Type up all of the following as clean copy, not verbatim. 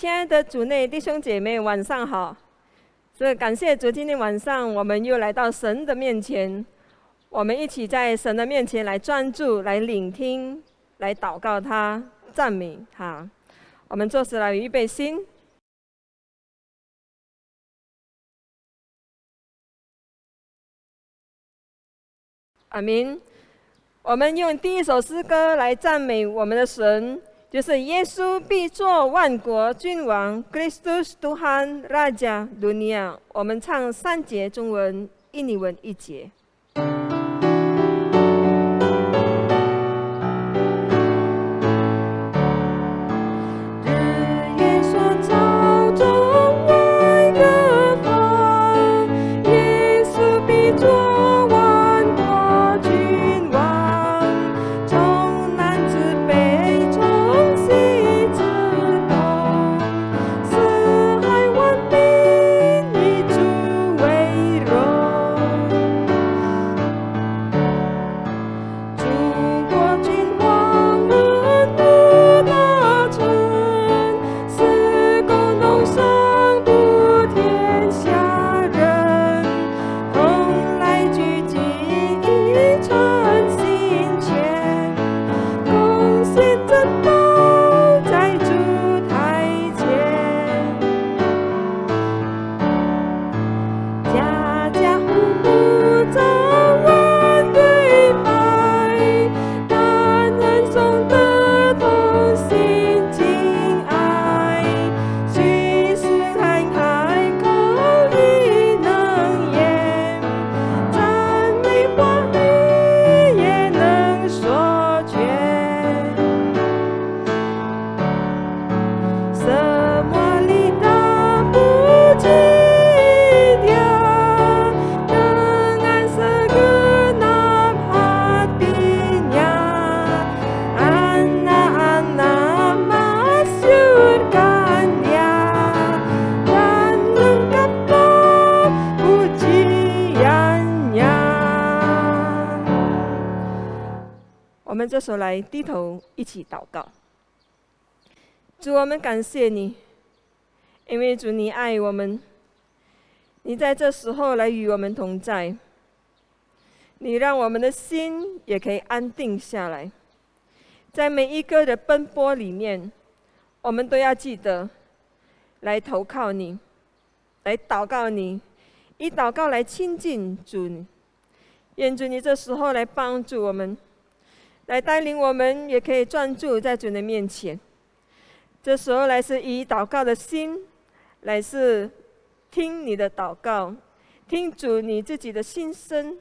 亲爱的主内弟兄姐妹，晚上好！感谢主，今天晚上我们又来到神的面前，我们一起在神的面前来专注、来聆听、来祷告他、赞美他。我们做事来预备心。阿明，我们用第一首诗歌来赞美我们的神。就是耶稣必作万国君王 ，Kristus Tuhan Raja Dunia。我们唱3节中文，印尼文1节。我们这时候来低头一起祷告。主，我们感谢你，因为主你爱我们，你在这时候来与我们同在，你让我们的心也可以安定下来。在每一个的奔波里面，我们都要记得来投靠你，来祷告你，以祷告来亲近主你。愿主你这时候来帮助我们，来带领我们，也可以专注在主的面前。这时候来是以祷告的心，来是听你的祷告，听主你自己的心声，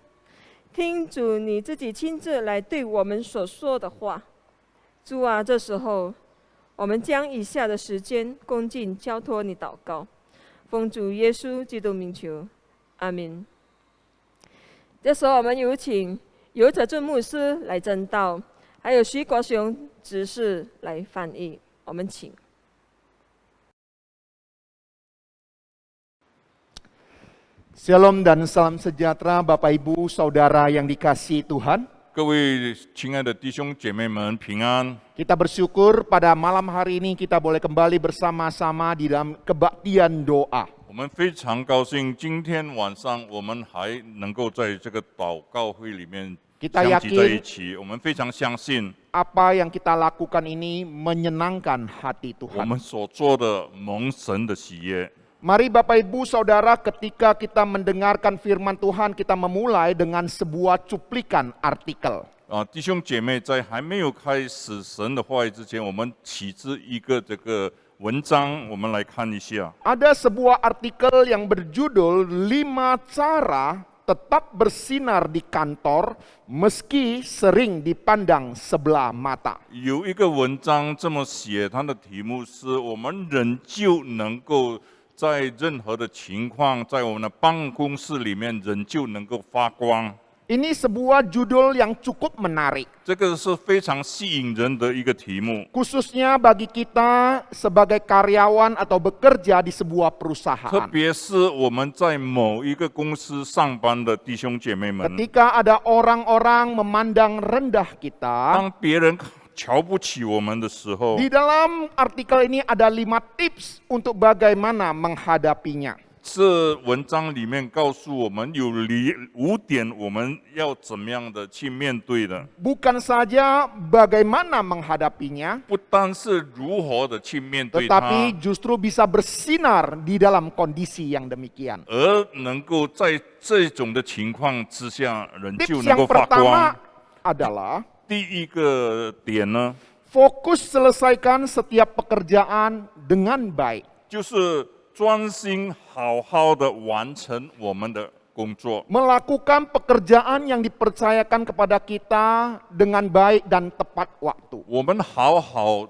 听主你自己亲自来对我们所说的话。主啊，这时候我们将以下的时间恭敬交托你祷告，奉主耶稣基督名求，阿们。这时候我们有请尤哲俊牧师来证道，还有徐国雄执事来翻译。我们请。Shalom dan salam sejahtera Bapak Ibu Saudara yang dikasihi Tuhan. 各位亲爱的弟兄姐妹们平安。 Kita bersyukur pada malam hari ini kita boleh kembali bersama-sama di dalam kebaktian doa. 我们非常高兴，今天晚上我们还能够在这个祷告会里面 Kita 相聚在一 yakin 起。我们非常相信， apa yang kita lakukan ini menyenangkan hati 我 Tuhan. 们所做的蒙神的喜悦。 Mari Bapak Ibu Saudara, ketika kita mendengarkan firman Tuhan, kita memulai dengan sebuah cuplikan artikel. 弟兄姐妹，在还没有开始神的话语之前，我们起自一个这个文章，我们来看一下。 Ada sebuah artikel yang berjudul 5 cara tetap bersinar di kantor meski sering dipandang sebelah mata. 有一个文章这么写，它的题目是我们仍旧能够 在任何的情况，在我们的办公室里面，仍旧能够发光。 Ini sebuah judul yang cukup menarik. 这个是非常吸引人的一个题目， Khususnya bagi kita sebagai karyawan atau bekerja di sebuah 特 perusahaan. 别是我们在某一个公司上班的弟兄姐妹们。 Ketika ada orang-orang memandang rendah kita, 当别人瞧不起我们的时候， Di dalam artikel ini ada 5 tips untuk bagaimana menghadapinya. 这文章里面告诉我们有5点我们要怎么样的去面对的， Bukan saja bagaimana menghadapinya, 不单是如何的去面对它， tetapi justru bisa bersinar di dalam kondisi yang demikian. 而能够在这种的情况之下，人就 Tips 能够 yang 发 pertama 光。 adalah 第一个点呢， fokus selesaikan setiap pekerjaan dengan baik. 就是专心好好的完成我们的工作， Melakukan pekerjaan yang dipercayakan kepada kita dengan baik dan tepat waktu. 我们好好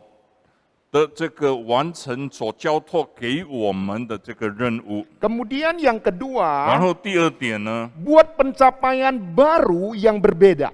的这个完成所交托给我们的这个任务。 Kemudian yang 然 kedua, 后第二点呢， buat pencapaian baru yang berbeda.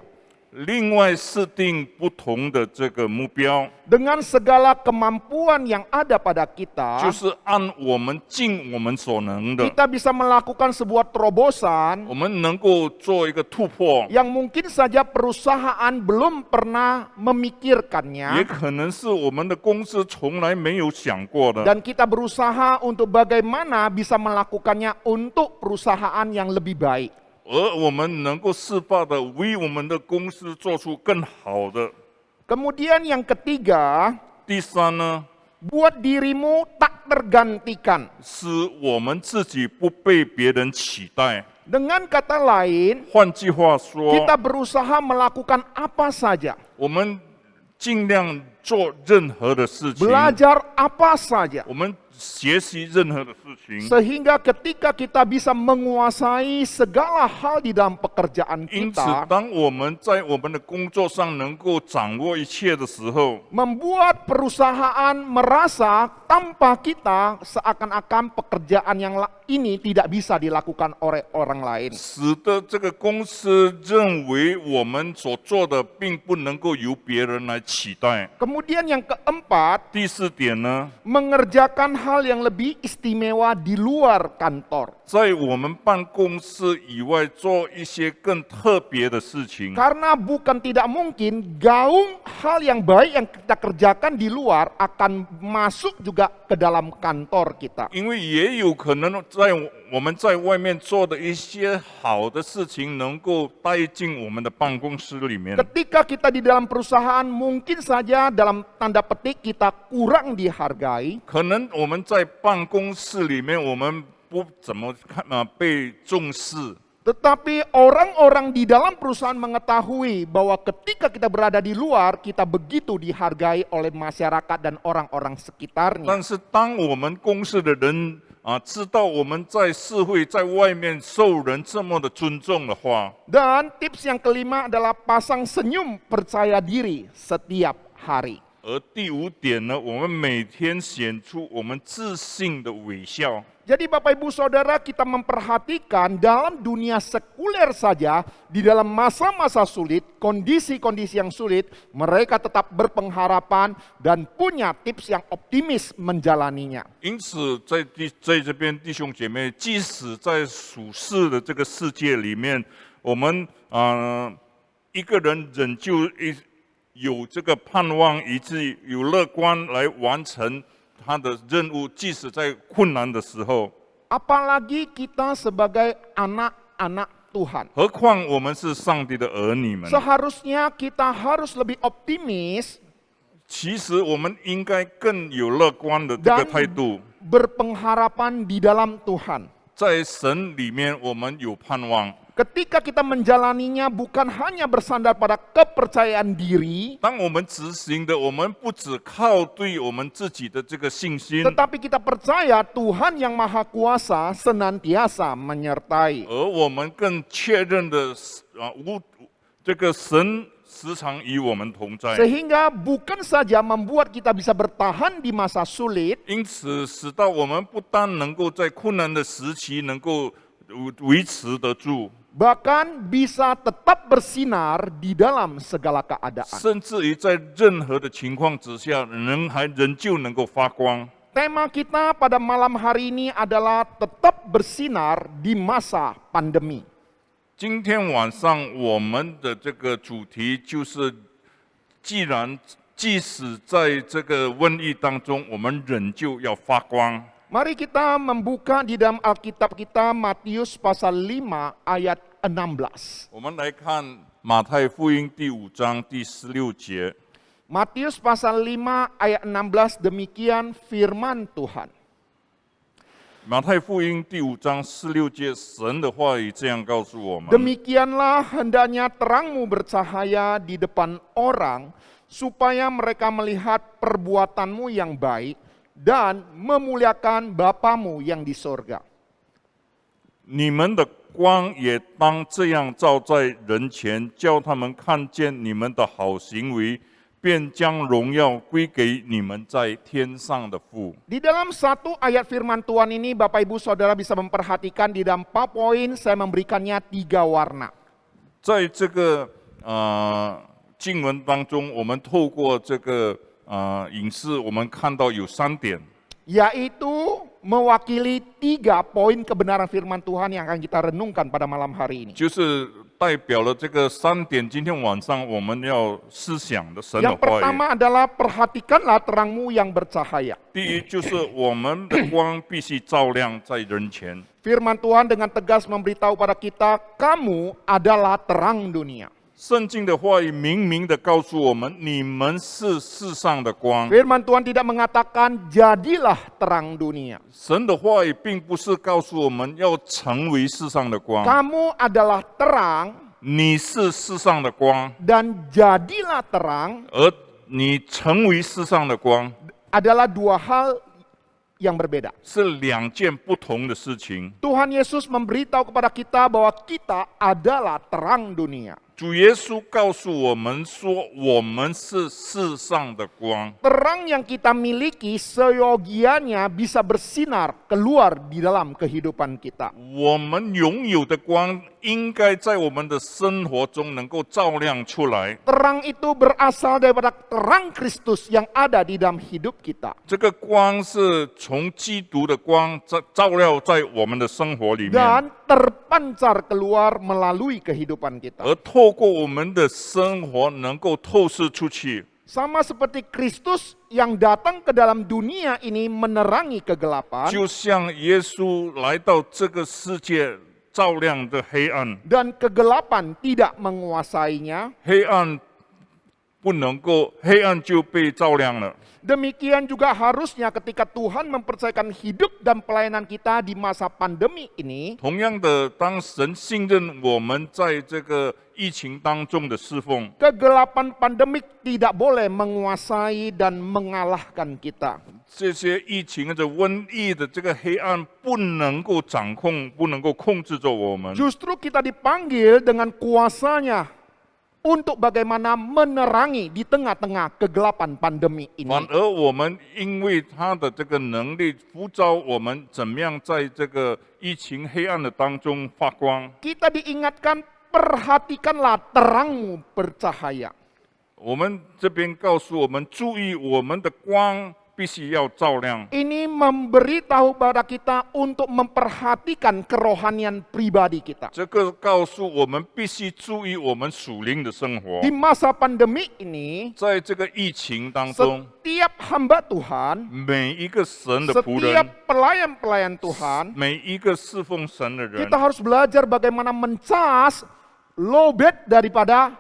另外设定不同的这个目标， Dengan segala kemampuan yang ada pada 就 kita, 是按我们尽我们所能的， kita bisa melakukan sebuah terobosan 我们能够做一个突破， yang mungkin saja perusahaan belum pernah 也 memikirkannya. 可能是我们的公司从来没有想过的。 Dan kita berusaha untuk bagaimana bisa melakukannya untuk perusahaan yang lebih baik. 而我们能够设法的为我们的公司做出更好的。 Kemudian yang ketiga, 第三呢， buat dirimu tak tergantikan. 是我们自己不被别人取代。 Dengan kata lain, 换句话说， kita berusaha melakukan apa saja, 我们尽量做任何的事情， belajar apa saja, 我们学习任何的事情， sehingga ketika kita bisa menguasai segala hal di dalam pekerjaan 因此， kita, 当我们在我们的工作上能够掌握一切的时候， membuat perusahaan merasa tanpa kita seakan-akan pekerjaan yang ini tidak bisa dilakukan oleh orang lain. 使得这个公司认为我们所做的并不能够由别人来取代。 Kemudian yang keempat, 第四点呢， mengerjakan hal yang lebih istimewa di luar kantor. 在我们办公室以外做一些更特别的事情， Karena bukan tidak mungkin gaung hal yang baik yang kita kerjakan di luar akan masuk juga ke dalam kantor kita. 因为也有可能我们在外面做的一些好的事情，能够带进我们的办公室里面。 Ketika kita di dalam perusahaan mungkin saja dalam tanda petik kita kurang dihargai, 可能我们在办公室里面，我们不怎么被重视。 tetapi orang-orang di dalam perusahaan mengetahui bahwa ketika kita berada di luar, kita begitu dihargai oleh masyarakat dan orang-orang sekitarnya. 但是当我们公司的人知道我们在社会在外面受人这么的尊重的话， Dan tips yang kelima adalah pasang senyum percaya diri setiap hari. 而第五点呢，我们每天显出我们自信的微笑。 Jadi Bapak Ibu Saudara, kita memperhatikan dalam dunia sekuler saja, di dalam masa-masa sulit, kondisi-kondisi yang sulit, mereka tetap berpengharapan dan punya tips yang optimis menjalaninya. 因此在这边弟兄姐妹，即使在属世的这个世界里面，我们一个人仍旧有这个盼望，以及有乐观来完成他的任务，即使在困难的时候。 Apalagi kita sebagai anak-anak Tuhan. 何况我们是上帝的儿女们， Seharusnya kita harus lebih optimis 其实我们应该更有乐观的这个 dan 态度。 berpengharapan di dalam Tuhan. 在神里面，我们有盼望。 Ketika kita menjalaninya bukan hanya bersandar pada kepercayaan diri, 当我们执行的，我们不只靠对我们自己的这个信心， tetapi kita percaya Tuhan yang Maha Kuasa senantiasa menyertai. 而我们更确认的这个神时常与我们同在。 Sehingga bukan saja membuat kita bisa bertahan di masa sulit, 因此，使到我们不单能够在困难的时期能够维持得住， bahkan bisa tetap bersinar di dalam segala keadaan. 甚至于在任何的情况之下，仍旧能够发光。 Tema kita pada malam hari ini adalah tetap bersinar di masa pandemi. 今天晚上我们的这个主题就是，既然即使在这个瘟疫当中，我们仍旧要发光。 Mari kita membuka di dalam Alkitab kita Matius pasal 5 ayat 16. 我们来看马太福音第5章第16节。 Matius pasal 5 ayat 16 demikian firman Tuhan. 马太福音第5章16节，神的话语这样告诉我们： Demikianlah hendaknya terangmu bercahaya di depan orang, supaya mereka melihat perbuatanmu yang baik dan memuliakan Bapamu yang di sorga. 你们的光也当这样照在人前，叫他们看见你们的好行为，便将荣耀归给你们在天上的父。 Di dalam satu ayat firman Tuhan ini Bapak Ibu Saudara bisa memperhatikan di dalam 4 poin saya memberikannya 3 warna. 在这个经文当中，我们透过这个影视，我们看到有3点。 Yaitu mewakili 3 poin kebenaran firman Tuhan yang akan kita renungkan pada malam hari ini. 就是代表了这个3点，今天晚上我们要思想的神的 Yang 话语。 pertama adalah perhatikanlah terangmu yang bercahaya. 第一就是我们的光必须照亮在人前。 Firman Tuhan dengan tegas memberitahu pada kita, kamu adalah terang dunia. 圣经的话语明明的告诉我们，你们是世上的光。 Firman Tuhan tidak mengatakan jadilah terang dunia. 神的话语并不是告诉我们要成为世上的光， Kamu adalah terang 你是世上的光， dan jadilah terang 而你成为世上的光 adalah 2 hal yang berbeda. 是2件不同的事情。 Tuhan Yesus memberitahu kepada kita bahwa kita adalah terang dunia. 主耶稣告诉我们说，我们是世上的光。 Terang yang kita miliki seyogianya bisa bersinar keluar di dalam kehidupan kita. 我们拥有的光，应该在我们的生活中能够照亮出来。 Terang itu berasal daripada terang Kristus yang ada di dalam hidup kita. 这个光是从基督的光照亮在我们的生活里面， Dan terpancar keluar melalui kehidupan kita. 而透过我们的生活能够透视出去。 Sama seperti Kristus yang datang ke dalam dunia ini menerangi kegelapan. 就像耶稣来到这个世界，照亮的黑暗， Dan kegelapan tidak menguasainya. 黑暗就被照亮了。 Demikian juga harusnya ketika Tuhan mempercayakan hidup dan pelayanan kita di masa pandemi ini, 同样的，当神信任我们在这个疫情当中的侍奉， kegelapan pandemik tidak boleh menguasai dan mengalahkan kita. 这些疫情的瘟疫的这个黑暗不能够掌控，不能够控制着我们。 Justru kita dipanggil dengan kuasanya untuk bagaimana menerangi di tengah-tengah kegelapan pandemi 反 ini. 而我们因为他的这个能力，呼召我们怎么样在这个疫情黑暗的当中发光。 Kita diingatkan, perhatikanlah terangmu bercahaya. 我们这边告诉我们，注意我们的光必须要照亮。 Ini memberitahu pada kita untuk memperhatikan kerohanian pribadi kita. 这个告诉我们必须注意我们属灵的生活 Di。masa pandemi ini, 在这个疫情当中， setiap hamba Tuhan, 每一个神的仆 setiap 人， pelayan-pelayan Tuhan, 每一个侍奉神的人 kita，harus belajar bagaimana mencas lowbat daripada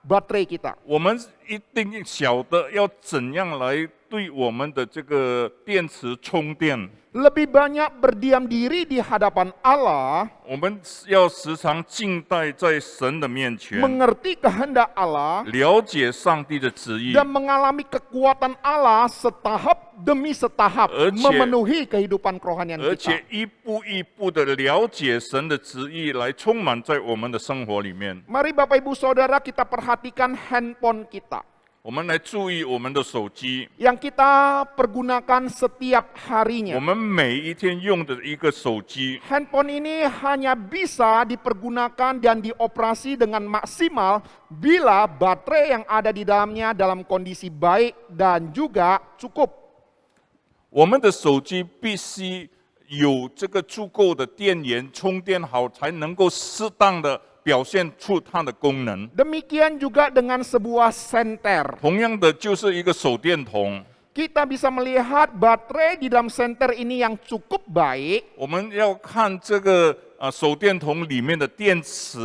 baterai kita. 我们一定晓得要怎样来对我们的这个电池充电。 Lebih banyak berdiam diri di hadapan Allah, 我们要时常静待在神的面前， mengerti kehendak Allah, 了解上帝的旨意， dan mengalami kekuatan Allah setahap demi setahap 而且 memenuhi kehidupan kerohanian 而 kita. 且一步一步的了解神的旨意，来充满在我们的生活里面。 Mari Bapak Ibu Saudara kita perhatikan handphone kita 我们来注意我们的手机， yang kita pergunakan setiap 我 harinya. 们每一天用的一个手机， Handphone ini hanya bisa dipergunakan dan dioperasi dengan maksimal bila baterai yang ada di dalamnya dalam kondisi baik dan juga cukup. 我们的手机必须有这个足够的电源充电好，才能够适当的表现出它的功能。 Demikian juga dengan sebuah senter. 同样的，就是一个手电筒， Kita bisa melihat baterai di dalam senter ini yang cukup baik 我们要看这个手电筒里面的电池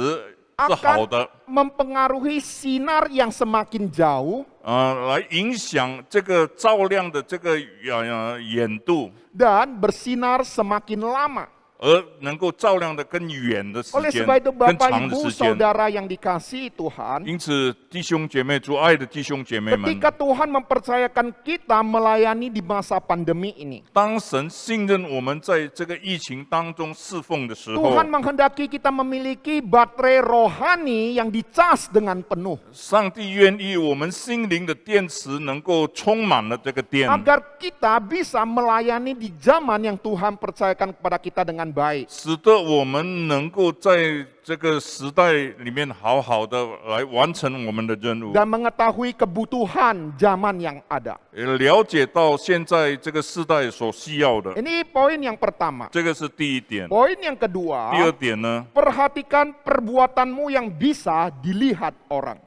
是好的， mempengaruhi sinar yang semakin jauh 来影响这个照亮的这个远度， dan bersinar semakin lama. 而能够照亮的更远的时 Oleh 间、 sebab itu 更 Bapak 长的 Ibu 时间。 Saudara yang dikasihi Tuhan, 因此，弟兄姐妹，主爱的弟兄姐妹们， ketika Tuhan mempercayakan kita melayani di masa pandemi ini, 当神信任我们在这个疫情当中侍奉的时候， Tuhan menghendaki kita memiliki baterai rohani yang dicas dengan penuh, 上帝愿意我们心灵的电池能够充满了这个电， agar kita bisa melayani di zaman yang Tuhan percayakan kepada kita dengan baik. 使得我们能够在这个时代里面好好的来完成我们的任务， Dan mengetahui kebutuhan zaman yang ada. 也了解到现在这个时代所需要的。 Ini poin yang pertama. 这个是第一点。 Poin yang 第二 kedua, 点呢， perhatikan perbuatanmu yang bisa dilihat orang.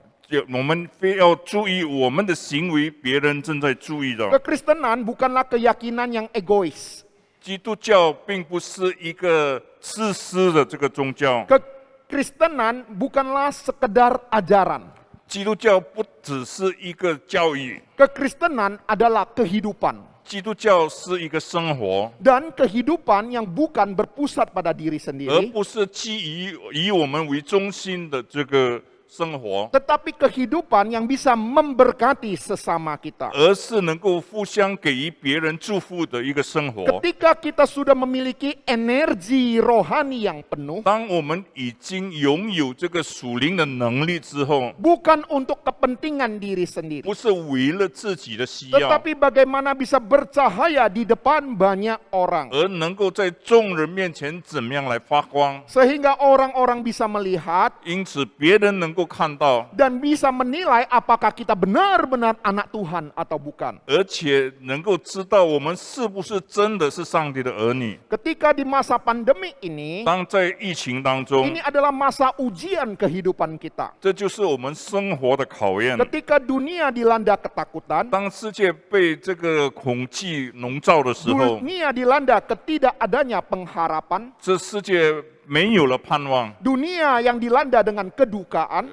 我们非要注意我们的行为，别人正在注意到。 Kekristenan bukanlah keyakinan yang egois. 基督教并不是一个自私的这个宗教， Kekristenan bukanlah sekedar ajaran. 基督教不只是一个教育， Kekristenan adalah kehidupan. 基督教是一个生活， Dan kehidupan yang bukan berpusat pada diri 而 sendiri, 不是基于以我们为中心的这个生活， tetapi kehidupan yang bisa memberkati sesama kita. 而是能够互相给予别人祝福的一个生活。 Ketika kita sudah memiliki energi rohani yang penuh, 当我们已经拥有这个属灵的能力之后， bukan untuk kepentingan diri sendiri, 不是为了自己的需要， tetapi bagaimana bisa bercahaya di depan banyak orang, 而能够在众人面前怎么样来发光， sehingga orang-orang bisa melihat 因此别人能够看到， dan bisa menilai apakah kita benar-benar anak Tuhan atau bukan. 而且能够知道我们是不是真的是上帝的儿女。 Ketika di masa pandemi ini, 当在疫情当中， ini adalah masa ujian kehidupan kita. 这就是我们生活的考验。 Ketika dunia dilanda ketakutan, 当世界被这个恐惧笼罩的时候， dunia dilanda ketidakadanya pengharapan, 这世界没有了盼望， dunia yang dilanda dengan kedukaan,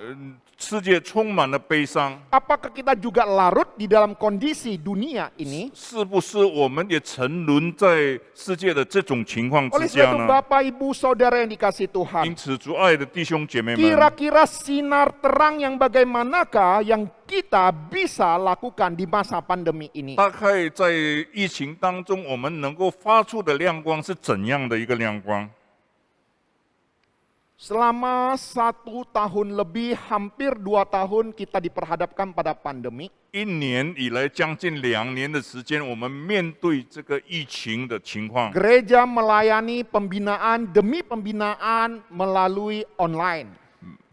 世界充满了悲伤。 apakah kita juga larut di dalam kondisi dunia ini? 是不是我们也沉沦在世界的这种情况 Oleh 之 sebab 下 itu 呢？ Bapak Ibu Saudara yang dikasihi 因 Tuhan, 此，主爱的弟兄姐妹们， kira-kira sinar terang yang bagaimanakah yang kita bisa lakukan di masa pandemi ini? 大概在疫情当中，我们能够发出的亮光是怎样的一个亮光？ Selama 1 tahun lebih, hampir 2 tahun kita diperhadapkan pada pandemi. 一年以来，将近2年的时间，我们面对这个疫情的情况， Gereja melayani pembinaan demi pembinaan melalui online.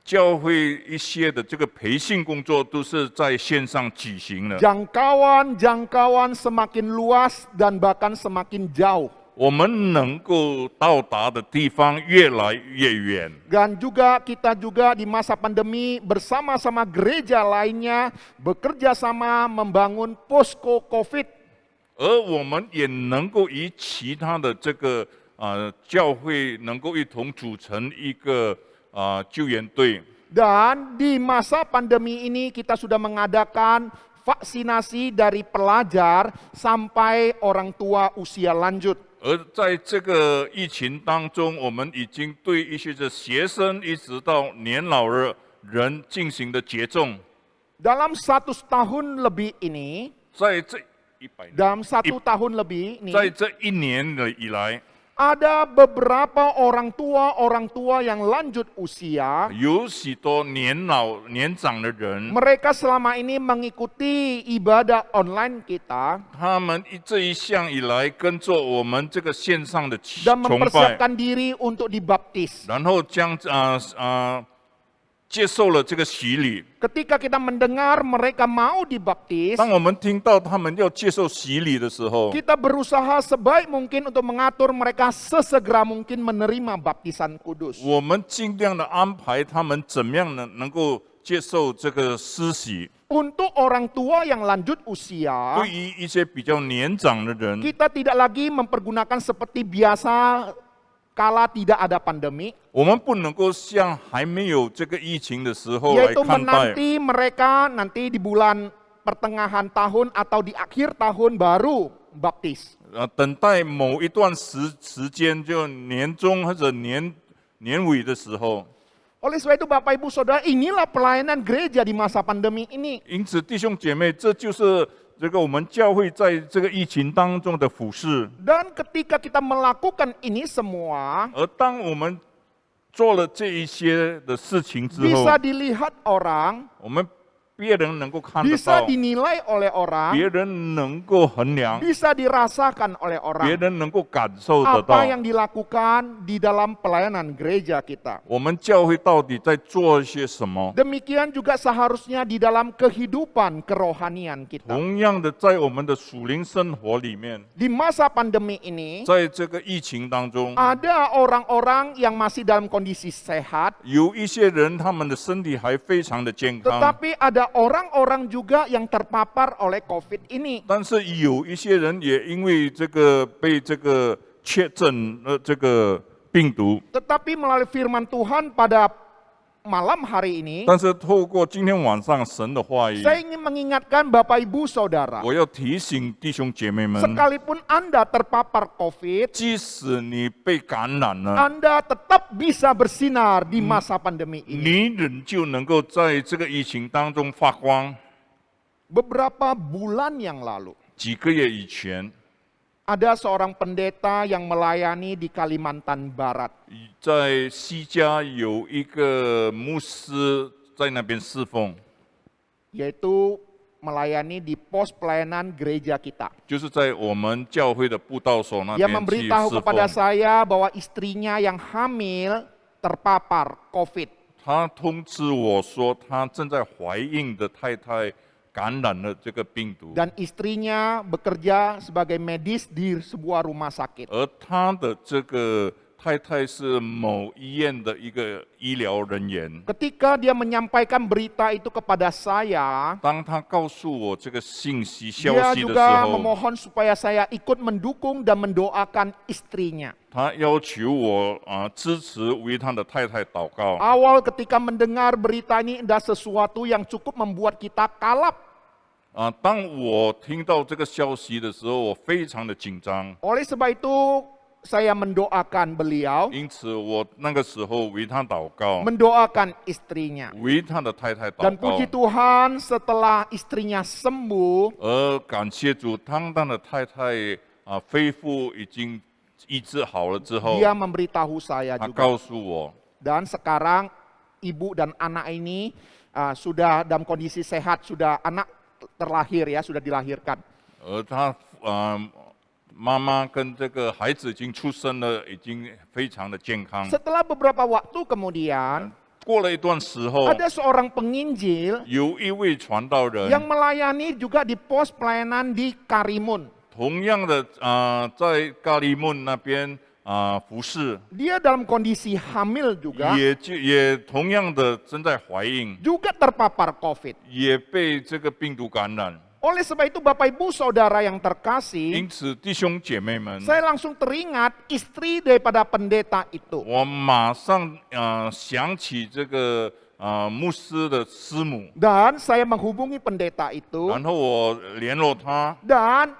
教会一些的这个培训工作都是在线上举行的。 Jangkauan semakin luas dan bahkan semakin jauh. 我们能够到达的地方越来越远， Dan kita juga di masa pandemi bersama-sama gereja lainnya bekerja sama membangun posko COVID. 而我们也能够与其他的这个教会能够一同组成一个救援队。 Dan di masa pandemi ini kita sudah mengadakan vaksinasi dari pelajar sampai orang tua usia lanjut. 而在这个疫情当中，我们已经对一些的学生一直到年老的人进行的接种。 Dalam 100 tahun lebih ini, 在这100年， dalam 1 tahun lebih ini, 在这1年以来， ada beberapa orang tua yang lanjut usia. 有许多年长的人， Mereka selama ini mengikuti ibadah online kita 他们这一项以来跟着我们这个线上的 dan 崇拜， mempersiapkan diri untuk dibaptis. 然后将接受了这个洗礼， Ketika kita mendengar mereka mau dibaptis, 当我们听到他们要接受洗礼的时候， kita berusaha sebaik mungkin untuk mengatur mereka sesegera mungkin menerima baptisan kudus. 我们尽量的安排他们怎么样能够接受这个施洗。 Untuk orang tua yang lanjut usia, 对于一些比较年长的人， kita tidak lagi mempergunakan seperti biasa kala tidak ada pandemi, 我们不能够像还没有这个疫情的时候来 yaitu 看待， menanti mereka nanti di bulan pertengahan tahun atau di akhir tahun baru baptis. 等待某一段时间，就年中或者年尾的时候。 Oleh sebab itu Bapak Ibu Saudara, inilah pelayanan gereja di masa pandemi ini. 因此，弟兄姐妹，这就是这个我们教会在这个疫情当中的服事。 Dan ketika kita melakukan ini semua, 而当我们做了这一些的事情之后， bisa dilihat orang, 我们别人能够看得 bisa 到， dinilai oleh 别 orang, 人能够衡量， bisa dirasakan oleh 别 orang 人能够感受得到 apa，yang dilakukan di dalam pelayanan gereja kita. 我们教会到底在做一些什么。 Demikian juga seharusnya di dalam kehidupan kerohanian kita. 同样的，在我们的属灵生活里面， Di masa pandemi ini, 在这个疫情当中， ada orang-orang yang masih dalam kondisi sehat, 有一些人他们的身体还非常的健康， tetapi ada orang-orang juga yang terpapar oleh COVID ini. 但是有一些人也因为这个被这个确诊这个病毒， Tetapi melalui firman Tuhan pada malam hari ini, 但是透过今天晚上神的话语， saya ingin mengingatkan Bapak Ibu Saudara, 我要提醒弟兄姐妹们， sekalipun Anda terpapar COVID, 即使你被感染了， Anda tetap bisa bersinar di masa pandemi ini. 你仍旧能够在这个疫情当中发光。 Beberapa bulan yang lalu, 几个月以前， ada seorang pendeta yang melayani di Kalimantan Barat. 在西家有一个牧师在那边侍奉， Yaitu melayani di pos pelayanan gereja kita. 就是在我们教会的布道所那 Dia 边去 memberitahu 侍 kepada 奉。 saya bahwa istrinya yang hamil terpapar COVID. 他通知我说，他正在怀孕的太太感染了这个病毒， Dan istrinya bekerja sebagai medis di sebuah rumah sakit. 而他的这个太太是某医院的一个医疗人员。 Ketika dia menyampaikan berita itu kepada saya, 当他告诉我这个信息消 dia 息的时 juga 候， memohon supaya saya ikut mendukung dan mendoakan istrinya. 他要求我支持为他的太太祷告。 Awal ketika mendengar berita ini adalah sesuatu yang cukup membuat kita kalap. 当我听到这个消息的时候，我非常的紧张， Oleh sebab itu, saya mendoakan beliau, 因此我那个时候为他祷告， mendoakan istrinya. 为他的太太祷 Dan 告 puji。Tuhan, setelah istrinya sembuh, 而感谢主，当他的太太恢复已经医治好了之后， dia memberitahu saya 他 juga. 告诉我， Dan sekarang ibu dan anak ini sudah dalam kondisi sehat, sudah anak terlahir ya, sudah dilahirkan. 而他妈妈跟这个孩子已经出生了，已经非常的健康。 Setelah beberapa waktu kemudian, 过了一段时候， ada seorang penginjil 有一位传道人， yang melayani juga di pos pelayanan di Karimun. 同样的在咖喱mun那边服侍， Dia dalam kondisi hamil juga, 也同样的正在怀孕， juga terpapar COVID. 也被这个病毒感染。 Oleh sebab itu Bapak Ibu Saudara yang terkasih, 因此，弟兄姐妹们， saya langsung teringat istri daripada pendeta itu. 我马上想起这个牧师的师母， Dan saya menghubungi pendeta itu, 然后我联络他， dan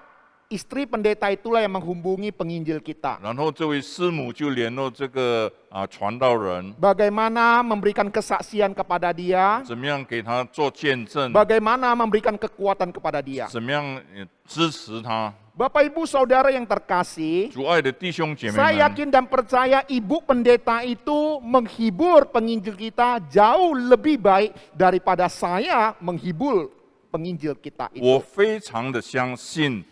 istri pendeta itulah yang menghubungi penginjil kita. 然后这位师母就联络这个传道人， Bagaimana memberikan kesaksian kepada dia, 怎么样给他做见证， bagaimana memberikan kekuatan kepada dia. 怎么样支持他。 Bapak Ibu Saudara yang terkasih, 主爱的弟兄姐妹 saya 们， yakin dan percaya ibu pendeta itu menghibur penginjil kita jauh lebih baik daripada saya menghibur penginjil kita 我 itu. 非常的相信，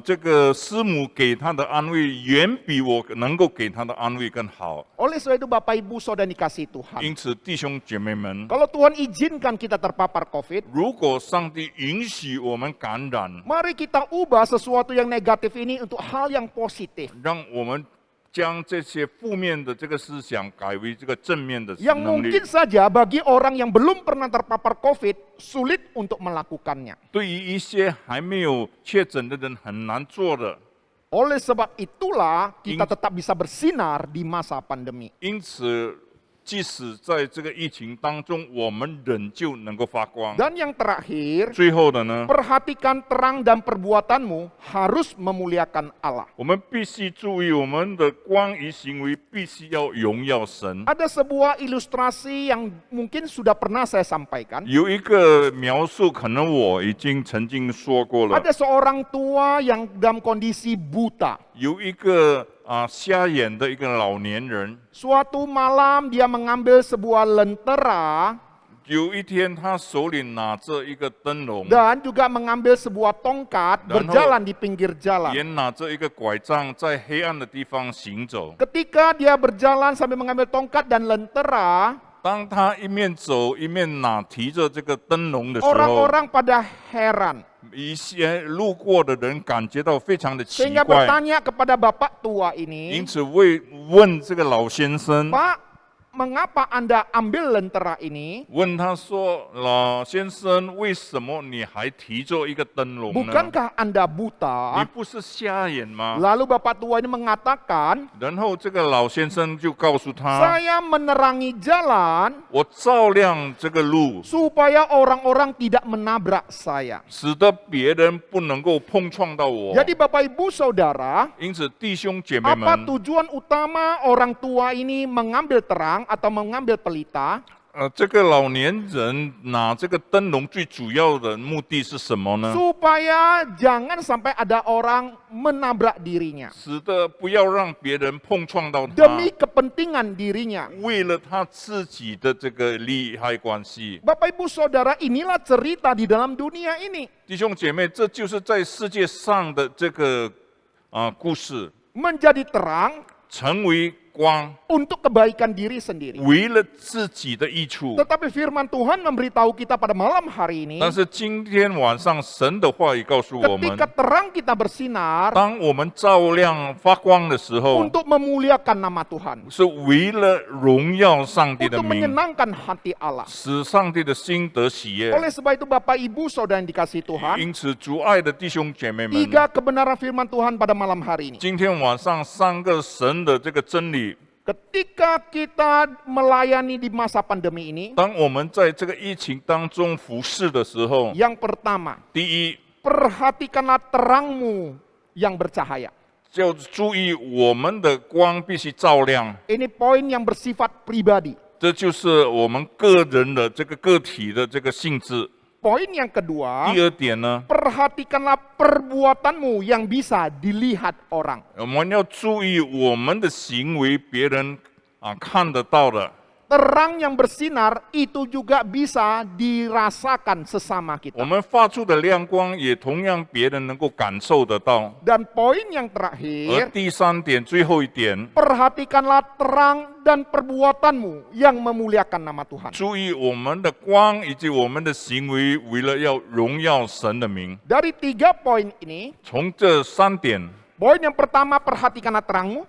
这个师母给他的安慰，远比我能够给他的安慰更好。 Oleh sebab itu Bapak Ibu Saudara dikasihi Tuhan. 因此，弟兄姐妹们， Kalau Tuhan izinkan kita terpapar COVID, 如果上帝允许我们感染， mari kita ubah sesuatu yang negatif ini untuk hal yang positif. 让我们将这些负面的这个思想改为这个正面的 Yang 能力 mungkin。saja bagi orang yang belum pernah terpapar COVID, sulit untuk melakukannya. 对于一些还没有确诊的人很难做的， Oleh sebab itulah kita tetap bisa bersinar di masa pandemi. 因此，即使在这个疫情当中，我们仍旧能够发光。 Dan yang terakhir, 最后的呢， perhatikan terang dan perbuatanmu harus memuliakan Allah. 我们必须注意我们的光与行为必须要荣耀神。 Ada sebuah ilustrasi yang mungkin sudah pernah saya sampaikan. 有一个描述，可能我已经曾经说过了。 Ada seorang tua yang dalam kondisi buta. 有一个瞎眼的一个老年人， Suatu malam dia mengambil sebuah lentera 有一天他手里拿着一个灯笼， dan juga mengambil sebuah tongkat Dan berjalan di pinggir 也 jalan. 拿着一个拐杖，在黑暗的地方行走。 Ketika dia berjalan sambil mengambil tongkat dan lentera, 当他一面走一面提着这个灯笼的时候， orang-orang pada heran 一些路过的人感觉到非常的奇 sehingga 怪， bertanya kepada bapak tua 因 ini, 此问这个老先生， Pak, mengapa Anda ambil lentera ini? 问他说：“老先生，为什么你还提着一个灯笼呢？ Bukankah Anda 你 buta? 不是瞎眼吗？” Lalu bapak tua ini mengatakan, 然后这个老先生就告诉他 saya menerangi jalan：“ 我照亮这个路， supaya orang-orang tidak menabrak saya. 使得别人不能够碰撞到我。 Jadi Bapak Ibu Saudara, 因此，弟兄姐妹 apa 们， tujuan utama orang tua ini mengambil terang atau mengambil pelita? 这个老年人拿这个灯笼最主要的目的是什么呢？ Supaya jangan sampai ada orang menabrak dirinya. 使得不要让别人碰撞到他， Demi kepentingan dirinya. 为了他自己的这个利害关系。 Bapak Ibu Saudara, inilah cerita di dalam dunia ini. 弟兄姐妹，这就是在世界上的这个故事， Menjadi terang 成为光， untuk kebaikan diri sendiri. 为了自己的益处。 Tetapi firman Tuhan memberitahu kita pada malam hari ini, 但是今天晚上，神的话语告诉我们， ketika terang kita bersinar 当我们照亮发光的时候， untuk memuliakan nama Tuhan, 是为了荣耀上帝的 untuk 名， menyenangkan hati Allah. 使上帝的心得喜悦。 Oleh sebab itu Bapak Ibu Saudara yang dikasihi Tuhan, 因此，主爱的弟兄姐妹们， tiga kebenaran firman Tuhan pada malam hari ini. 今天晚上三个神的这个真理， Ketika kita melayani di masa pandemi ini, 当我们在这个疫情当中服侍的时候， yang pertama, 第一 perhatikanlah terangmu yang bercahaya. 就注意我们的光必须照亮， Ini poin yang bersifat pribadi. 这就是我们个人的这个个体的这个性质。 Poin yang kedua, 第二点呢， perhatikanlah perbuatanmu yang bisa dilihat orang. 我们要注意我们的行为，别人看得到的。 Terang yang bersinar itu juga bisa dirasakan sesama 我 kita. 们发出的亮光，也同样别人能够感受得到。 Dan poin yang 而 terakhir, 第三点，最后一点， perhatikanlah terang dan perbuatanmu yang memuliakan nama Tuhan. 注意我们的光以及我们的行为，为了要荣耀神的名。 Dari tiga poin ini, 从这三点， poin yang pertama perhatikanlah terangmu,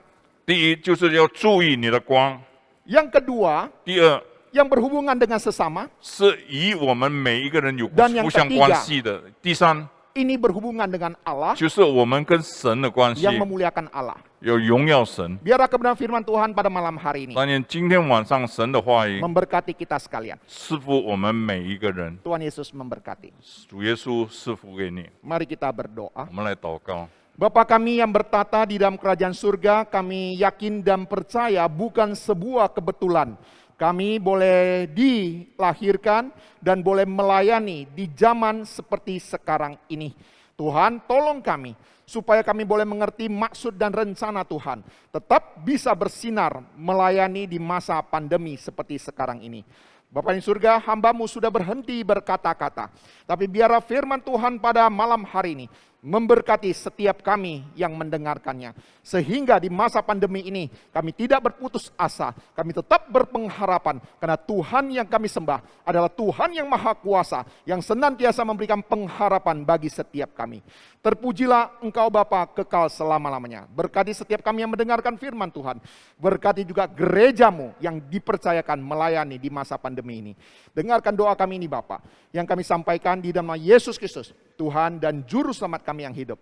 第一就是要注意你的光， yang kedua 第二 yang berhubungan dengan sesama, 是与我们每一个人有 Dan yang 互相 ketiga 关系的，第三 ini berhubungan dengan Allah 就是我们跟神的关系， yang memuliakan Allah. 有荣耀神。 Biarlah kebenaran firman Tuhan pada malam hari ini 当然，今天晚上神的话语 memberkati kita sekalian. 赐福我们每一个人， Tuhan Yesus memberkati. 主耶稣赐福给你。 Mari kita berdoa. 我们来祷告。 Bapa kami yang bertata di dalam kerajaan surga, kami yakin dan percaya bukan sebuah kebetulan. Kami boleh dilahirkan dan boleh melayani di zaman seperti sekarang ini. Tuhan, tolong kami supaya kami boleh mengerti maksud dan rencana Tuhan. Tetap bisa bersinar melayani di masa pandemi seperti sekarang ini. Bapa di surga, hamba-Mu sudah berhenti berkata-kata. Tapi biarlah firman Tuhan pada malam hari ini memberkati setiap kami yang mendengarkannya. Sehingga di masa pandemi ini kami tidak berputus asa, kami tetap berpengharapan karena Tuhan yang kami sembah adalah Tuhan yang Maha Kuasa, yang senantiasa memberikan pengharapan bagi setiap kami. Terpujilah Engkau Bapa kekal selama-lamanya. Berkati setiap kami yang mendengarkan firman Tuhan. Berkati juga gerejamu yang dipercayakan melayani di masa pandemi ini. Dengarkan doa kami ini Bapa, yang kami sampaikan di dalam nama Yesus Kristus, Tuhan dan Juru Selamat kami yang hidup.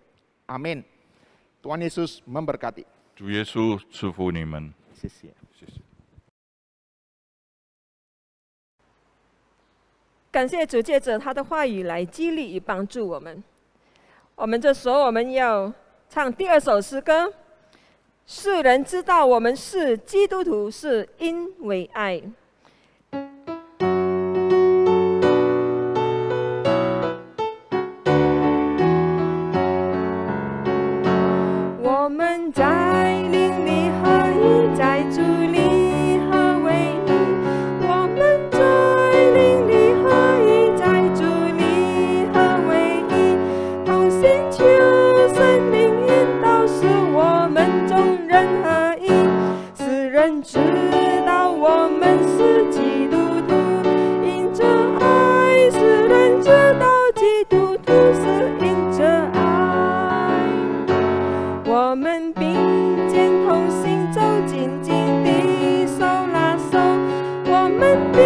Amin. Tuhan Yesus memberkati. 主耶稣赐福你们，谢谢。谢谢。感谢主借着他的话语来激励与帮助我们。我们这时候我们要唱第二首诗歌。世人知道我们是基督徒，是因为爱。我们在灵里合一，在主里合为一。我们在灵里合一，在主里合为一。同心求生命引导，使我们众人合一。使人知道我们是基督徒，因着爱。使人知道基督徒是因着爱。我们并肩同行，走紧紧的手拉手。我们并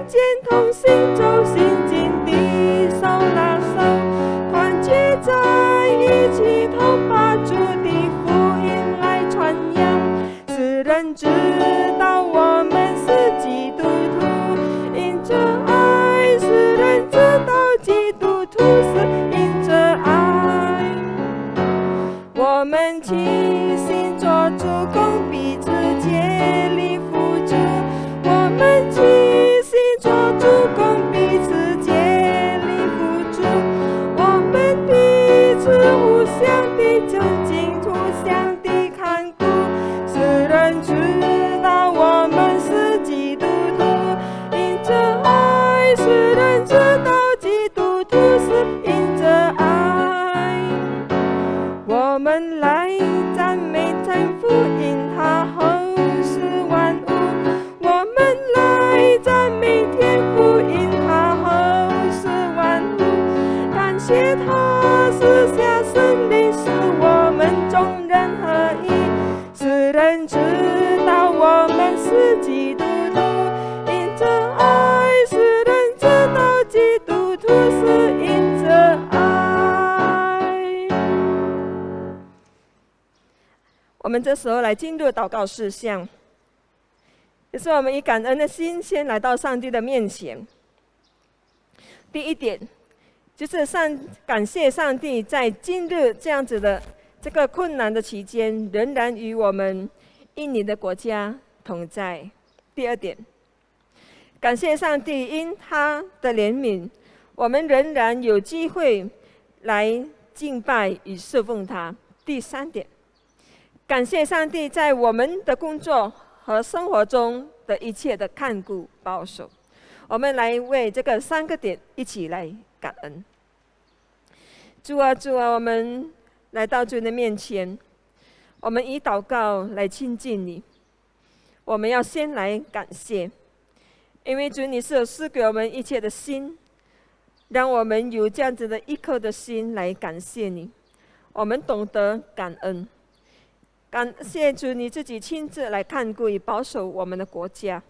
肩同行，走紧紧的手拉手。团结在一起，同把主的福音来传扬。使人知道我们是基督徒，因着爱。使人知道基督徒是因着爱。我们齐心做主公，彼此竭力扶助。我们齐心做主公，彼此竭力扶助。我们彼此互相的尊敬，互相的看顾。使人知道我们是基督徒，因着爱。使人知道基督徒是因着爱。我们来赞美天父，因他后世万物。我们来赞美天父，因他后世万物。感谢他赐下圣灵，使我们众人合一。使人知道我们是基督徒，因着爱。使人知道基督徒是因着爱。我们这时候来进入祷告事项，也是我们以感恩的心先来到上帝的面前。第一点就是感谢上帝在今日这样子的这个困难的期间，仍然与我们印尼的国家同在。第二点，感谢上帝因他的怜悯，我们仍然有机会来敬拜与侍奉他。第三点，感谢上帝在我们的工作和生活中的一切的看顾保守。我们来为这个三个点一起来感恩。主啊，主啊，我们来到主的面前，我们以祷告来亲近你。我们要先来感谢，因为主你是有赐给我们一切的心，让我们有这样子的一颗的心来感谢你。我们懂得感恩，感谢主你自己亲自来看顾与保守我们的国家。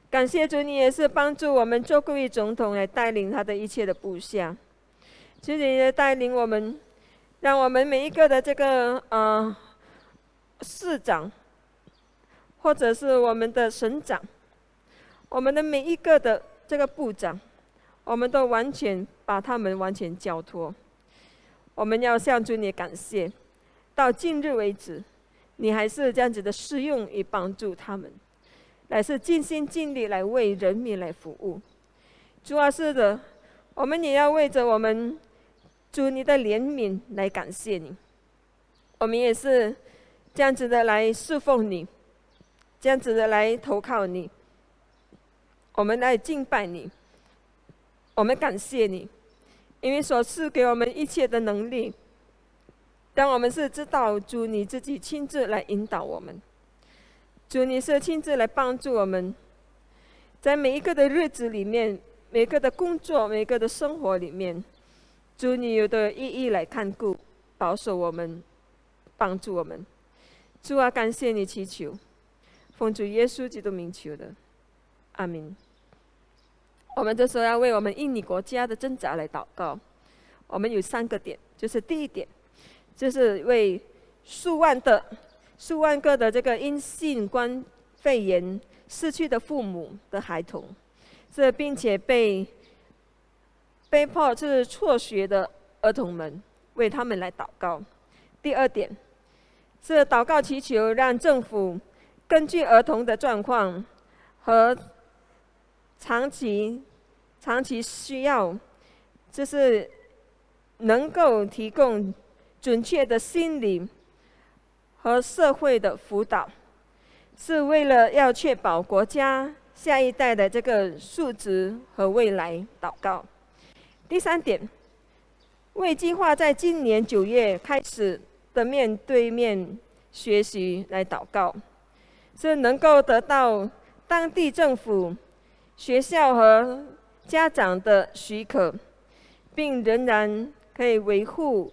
感谢主你也是帮助我们做顾议总统来带领他的一切的部下。主你也带领我们，让我们每一个的这个市长，或者是我们的省长，我们的每一个的这个部长，我们都完全把他们完全交托。我们要向主你感谢，到今日为止，你还是这样子的施用与帮助他们，乃是尽心尽力来为人民来服务。主啊，是的，我们也要为着我们主你的怜悯来感谢你。我们也是这样子的来侍奉你，这样子的来投靠你，我们来敬拜你，我们感谢你，因为所赐给我们一切的能力，让我们是知道主你自己亲自来引导我们，主你是亲自来帮助我们，在每一个的日子里面，每一个的工作，每一个的生活里面，主你有的一一来看顾、保守我们，帮助我们。主啊，感谢你，祈求，奉主耶稣基督名求的，阿们。我们这时候要为我们印尼国家的挣扎来祷告。我们有3个点，就是第一点，就是为数万个的这个因新冠肺炎失去的父母的孩童，并且被迫辍学的儿童们，为他们来祷告。第二点是祷告祈求，让政府根据儿童的状况和长期需要，能够提供准确的心理和社会的辅导，是为了要确保国家下一代的这个素质和未来祷告。第3点，为计划在今年9月开始的面对面学习来祷告，是能够得到当地政府、学校和家长的许可，并仍然可以维护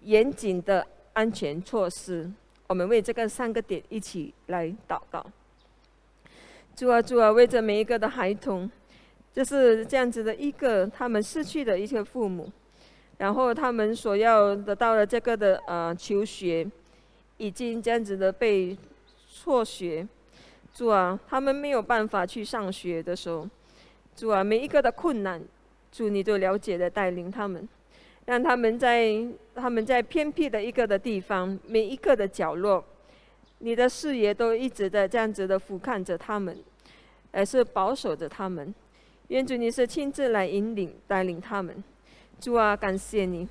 严谨的安全措施。我们为这个3个点一起来祷告。主啊，主啊，为着每一个的孩童，就是这样子的一个他们失去的一些父母，然后他们所要得到的这个的求学，已经这样子的被辍学。主啊，他们没有办法去上学的时候，主啊，每一个的困难，主你都了解的带领他们，让他们在偏僻的一个的地方，每一个的角落，你的视野都一直的这样子的俯瞰着他们，是保守着他们。愿主你是亲自来引领带领他们。主啊，感谢你。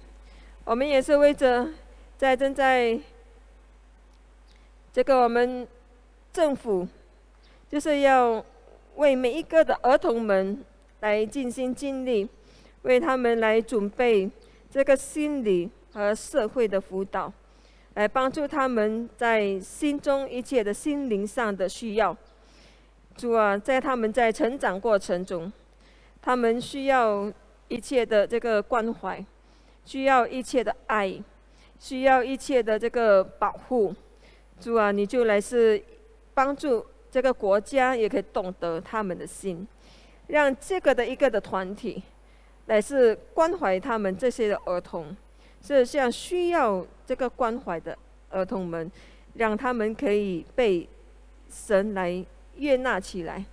我们也是为着正在这个我们政府，就是要为每一个的儿童们来尽心尽力，为他们来准备这个心理和社会的辅导，来帮助他们在心中一切的心灵上的需要。主啊，在他们在成长过程中，他们需要一切的这个关怀，需要一切的爱，需要一切的这个保护。主啊，你就来是帮助这个国家，也可以懂得他们的心，让这个的一个的团体来是关怀他们这些的儿童，是像需要这个关怀的儿童们，让他们可以被神来悦纳起来。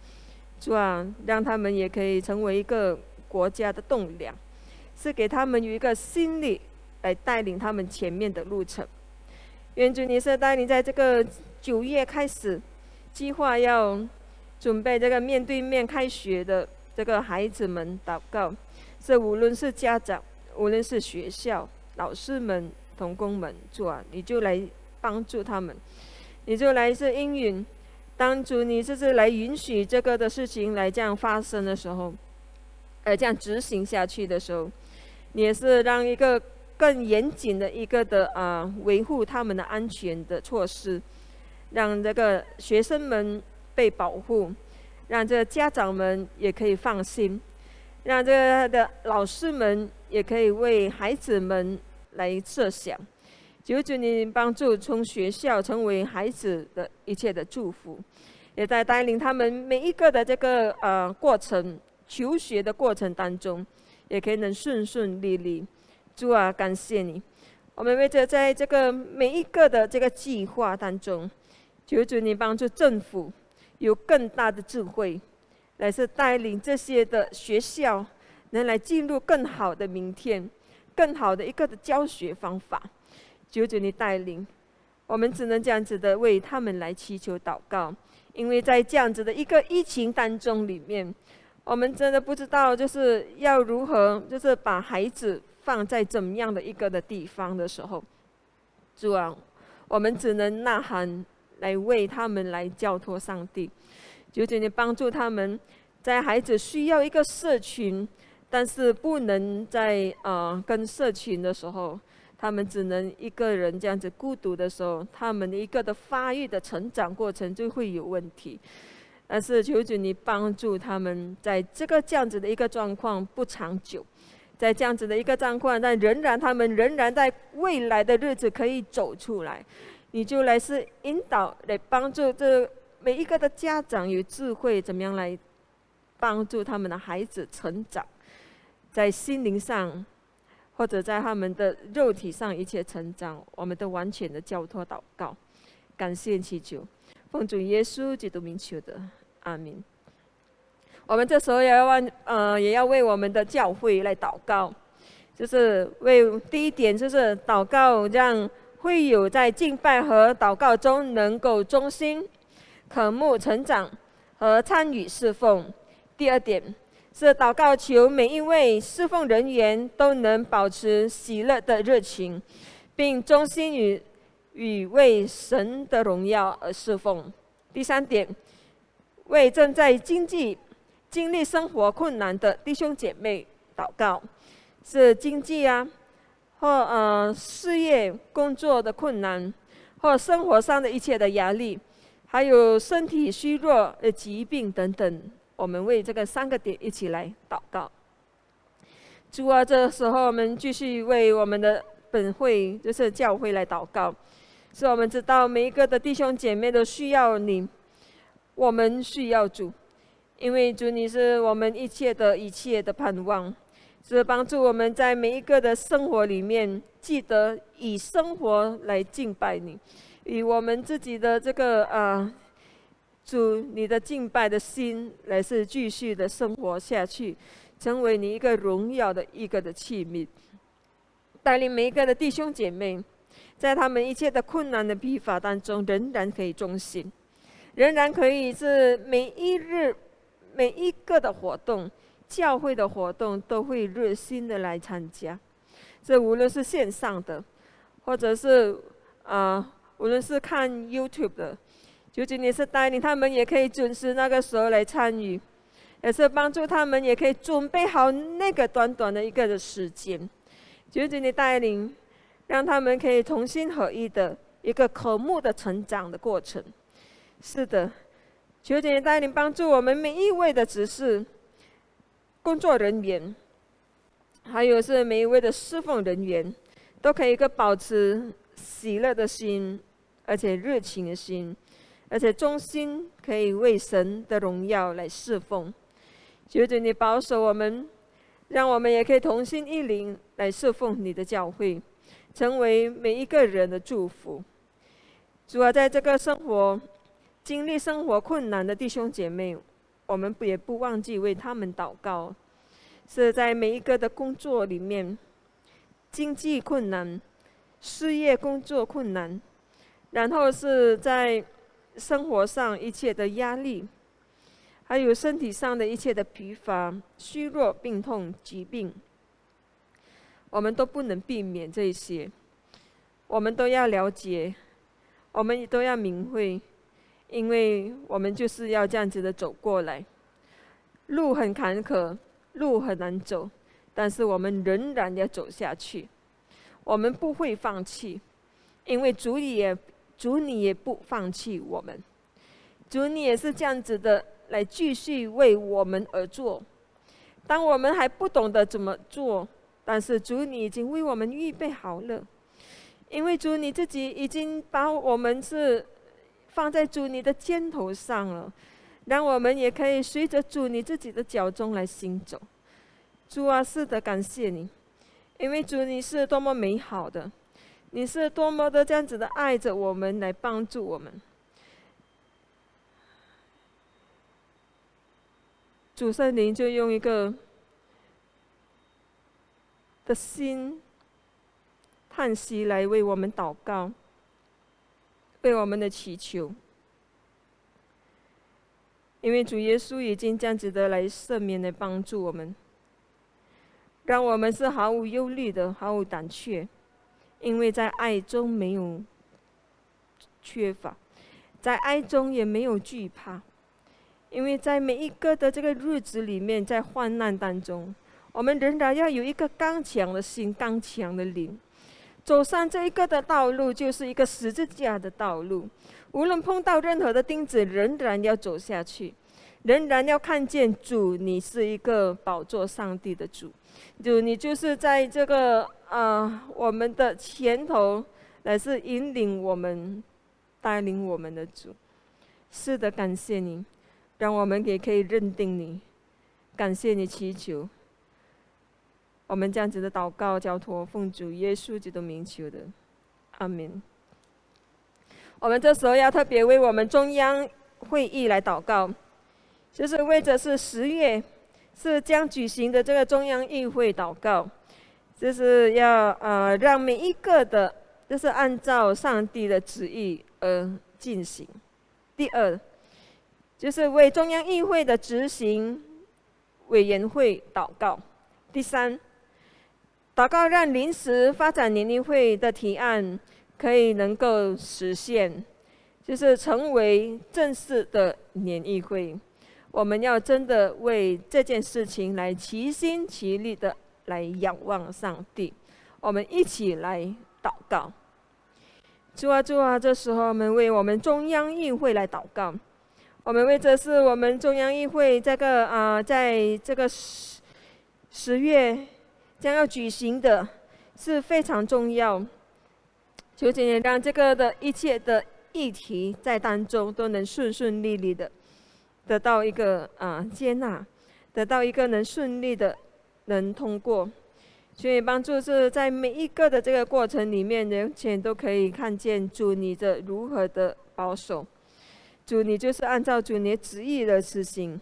主啊，让他们也可以成为一个国家的栋梁，是给他们有一个心力来带领他们前面的路程。愿主你是带领在这个9月开始，计划要准备这个面对面开学的这个孩子们祷告，是无论是家长，无论是学校老师们、同工们，主啊，你就来帮助他们，你就来是应允。当主你就是来允许这个的事情来这样发生的时候，这样执行下去的时候，你也是让一个更严谨的一个的维护他们的安全的措施，让这个学生们被保护，让这个家长们也可以放心，让这个的老师们也可以为孩子们来设想。求主你帮助从学校成为孩子的一切的祝福，也在带领他们每一个的这个过程，求学的过程当中，也可以能顺顺利利。主啊，感谢你。我们为着在这个每一个的这个计划当中，求主你帮助政府有更大的智慧，来是带领这些的学校能来进入更好的明天，更好的一个的教学方法。求主你带领，我们只能这样子的为他们来祈求祷告，因为在这样子的一个疫情当中里面，我们真的不知道就是要如何，就是把孩子放在怎么样的一个的地方的时候，主啊，我们只能呐喊来为他们来交托上帝。求主你帮助他们，在孩子需要一个社群，但是不能在跟社群的时候，他们只能一个人这样子孤独的时候，他们的一个的发育的成长过程就会有问题。但是求主你帮助他们，在这样子的一个状况不长久，在这样子的一个状况，但他们仍然在未来的日子可以走出来。你就来是引导，来帮助这每一个的家长有智慧，怎么样来帮助他们的孩子成长，在心灵上或者在他们的肉体上一切成长，我们都完全的交托祷告，感谢祈求，奉主耶稣基督名求的，阿们。我们这时候也要为我们的教会来祷告，就是为第一点就是祷告，让会友在敬拜和祷告中能够忠心、渴慕成长和参与侍奉。第二点是祷告求每一位侍奉人员都能保持喜乐的热情，并忠心与为神的荣耀而侍奉。第三点，为正在经历生活困难的弟兄姐妹祷告，是经济或事业工作的困难，或生活上的一切的压力，还有身体虚弱的疾病等等，我们为这个3个点一起来祷告。主啊，这时候我们继续为我们的本会，就是教会来祷告，是我们知道每一个的弟兄姐妹都需要你，我们需要主，因为主你是我们一切的盼望，是帮助我们在每一个的生活里面，记得以生活来敬拜你，以我们自己的这个主你的敬拜的心来是继续的生活下去，成为你一个荣耀的一个的器皿，带领每一个的弟兄姐妹，在他们一切的困难的疲乏当中，仍然可以忠心，仍然可以是每一个的活动，教会的活动都会热心的来参加。这无论是线上的，或者是无论是看 YouTube 的，求主你是带领他们，也可以准时那个时候来参与，也是帮助他们，也可以准备好那个短短的一个的时间。求主你带领，让他们可以同心合一的一个渴慕的成长的过程。是的，求主你带领帮助我们每一位的执事、工作人员，还有是每一位的侍奉人员，都可以保持喜乐的心，而且热情的心，而且忠心，可以为神的荣耀来侍奉。求主你保守我们，让我们也可以同心一灵来侍奉你的教会，成为每一个人的祝福。主啊，在这个经历生活困难的弟兄姐妹，我们也不忘记为他们祷告，是在每一个的工作里面，经济困难、事业工作困难，然后是在生活上一切的压力，还有身体上的一切的疲乏、虚弱、病痛、疾病，我们都不能避免这些，我们都要了解，我们都要明会，因为我们就是要这样子的走过来，路很坎坷，路很难走，但是我们仍然要走下去，我们不会放弃，因为主你也不放弃我们，主你也是这样子的来继续为我们而做。当我们还不懂得怎么做，但是主你已经为我们预备好了，因为主你自己已经把我们是放在主你的肩头上了，让我们也可以随着主你自己的脚中来行走。主啊，是的，感谢你，因为主你是多么美好的，你是多么的这样子的爱着我们，来帮助我们。主圣灵就用一个的心叹息来为我们祷告，为我们的祈求，因为主耶稣已经这样子的来赦免，来帮助我们，让我们是毫无忧虑的，毫无胆怯，因为在爱中没有缺乏，在爱中也没有惧怕，因为在每一个的这个日子里面，在患难当中，我们仍然要有一个刚强的心，刚强的灵，走上这一个的道路，就是一个十字架的道路。无论碰到任何的钉子，仍然要走下去，仍然要看见主，你是一个宝座上帝的主，主你就是在这个我们的前头，乃是引领我们、带领我们的主。是的，感谢你，让我们也可以认定你。感谢你，祈求。我们这样子的祷告交托，奉主耶稣基督名求的，阿门。我们这时候要特别为我们中央会议来祷告，就是为着是10月是将举行的这个中央议会祷告，就是要让每一个的，就是按照上帝的旨意而进行。第二，就是为中央议会的执行委员会祷告。第三，祷告让临时发展年议会的提案可以能够实现，就是成为正式的年议会。我们要真的为这件事情来齐心齐力的来仰望上帝。我们一起来祷告。主啊，主啊，这时候我们为我们中央议会来祷告。我们为这是我们中央议会在这个10月将要举行的，是非常重要。求请你让这个的一切的议题在当中都能顺顺利利的得到一个接纳，得到一个能顺利的能通过。所以帮助是在每一个的这个过程里面，人前都可以看见主你的如何的保守。主你就是按照主你的旨意的实行。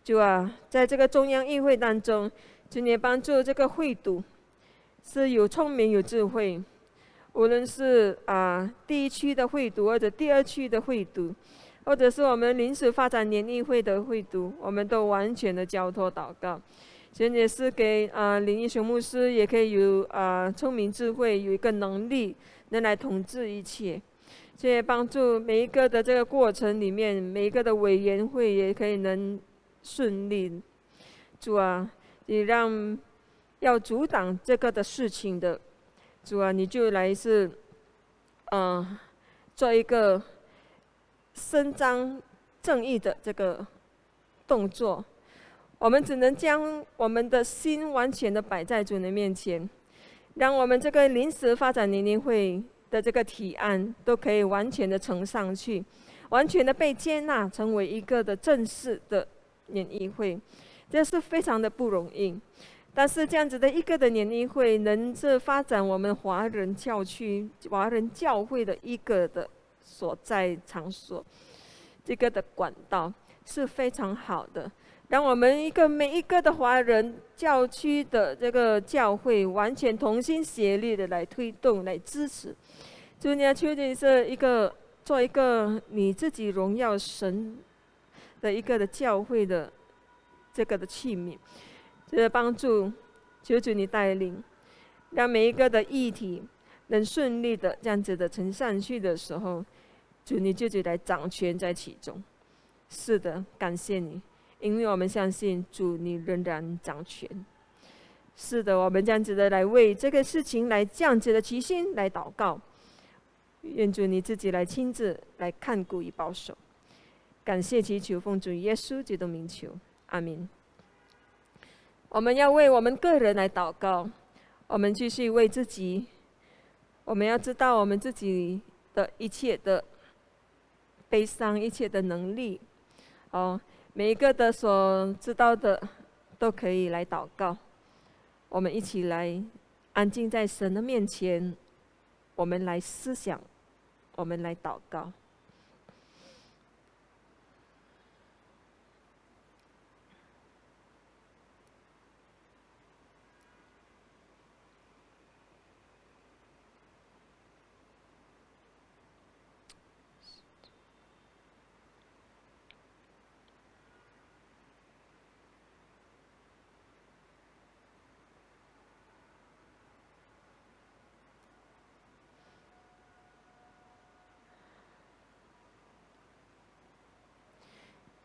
主啊，在这个中央议会当中，主你帮助这个会督是有聪明有智慧，无论是第1区的会督，或者第2区的会督，或者是我们临时发展年议会的会督，我们都完全的交托祷告。所以也是给林义雄牧师也可以有聪明智慧，有一个能力能来统治一切。所以帮助每一个的这个过程里面，每一个的委员会也可以能顺利。主啊，你让要阻挡这个的事情的，主啊，你就来是做一个伸张正义的这个动作。我们只能将我们的心完全的摆在主的面前，让我们这个临时发展年议会的这个提案都可以完全的呈上去，完全的被接纳，成为一个的正式的年议会。这是非常的不容易。但是这样子的一个的年议会，能是发展我们华人教区、华人教会的一个的所在场所，这个的管道是非常好的。让我们每一个的华人教区的这个教会，完全同心协力的来推动、来支持。主你要求你是做一个你自己荣耀神的一个的教会的这个的器皿，这帮助，求主你带领，让每一个的议题能顺利的这样子的呈上去的时候，主你就来掌权在其中。是的，感谢你。因为我们相信主你仍然掌权。是的，我们这样子的来为这个事情来这样子的齐心来祷告，愿主你自己来亲自来看顾与保守。感谢祈求奉主耶稣基督名求，阿们。我们要为我们个人来祷告，我们继续为自己，我们要知道我们自己的一切的悲伤，一切的能力每一个的所知道的都可以来祷告。我们一起来安静在神的面前，我们来思想，我们来祷告。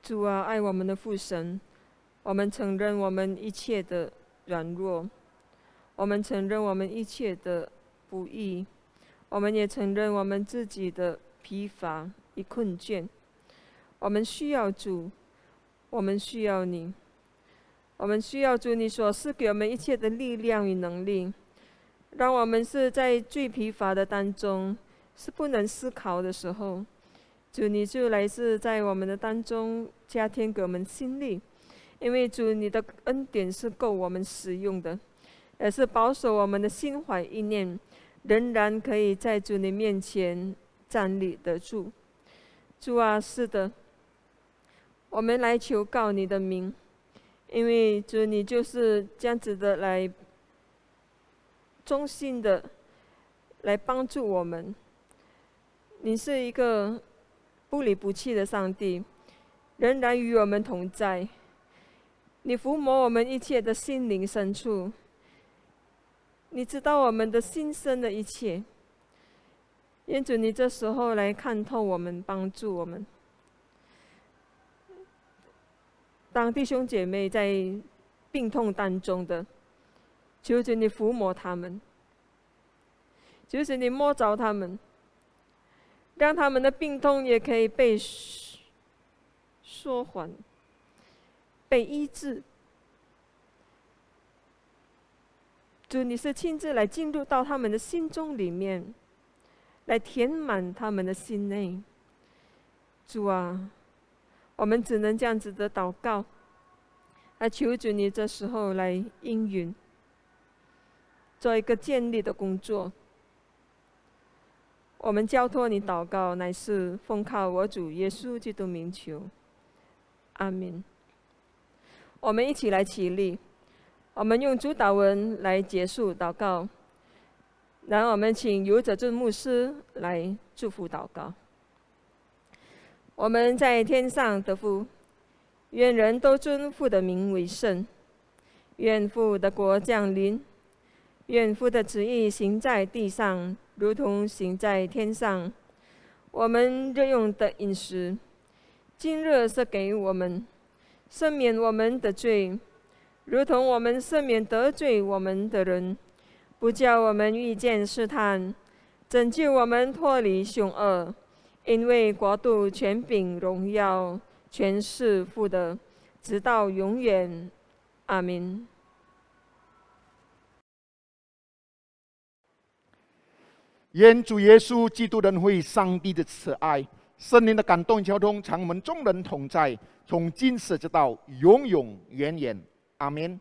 主啊，爱我们的父神，我们承认我们一切的软弱，我们承认我们一切的不易，我们也承认我们自己的疲乏与困倦。我们需要主，我们需要你，我们需要主你所赐给我们一切的力量与能力，让我们是在最疲乏的当中，是不能思考的时候，主你就来自在我们的当中加添给我们心力，因为主你的恩典是够我们使用的，也是保守我们的心怀意念，仍然可以在主你面前站立得住。主啊，是的，我们来求告你的名，因为主你就是这样子的来忠心的来帮助我们。你是一个不离不弃的上帝，仍然与我们同在。你抚摸我们一切的心灵深处，你知道我们的心声的一切。愿主你这时候来看透我们，帮助我们。当弟兄姐妹在病痛当中的，求主你抚摸他们，求主你摸着他们，让他们的病痛也可以被缩缓、被医治。主，你是亲自来进入到他们的心中里面，来填满他们的心内。主啊，我们只能这样子的祷告，来求主你这时候来应允，做一个建立的工作。我们交托你祷告，乃是奉靠我主耶稣基督名求，阿们。我们一起来起立，我们用主祷文来结束祷告。然后我们请尤哲俊牧师来祝福祷告。我们在天上的父，愿人都尊父的名为圣。愿父的国降临，愿父的旨意行在地上，如同行在天上。我们日用的饮食，今日赐给我们，赦免我们的罪，如同我们赦免得罪我们的人。不叫我们遇见试探，拯救我们脱离凶恶。因为国度、权柄、荣耀，全是父的，直到永远。阿们。愿主耶稣基督的恩惠、上帝的慈爱、圣灵的感动交通，常我们众人同在，从今时直到永永远远。阿们。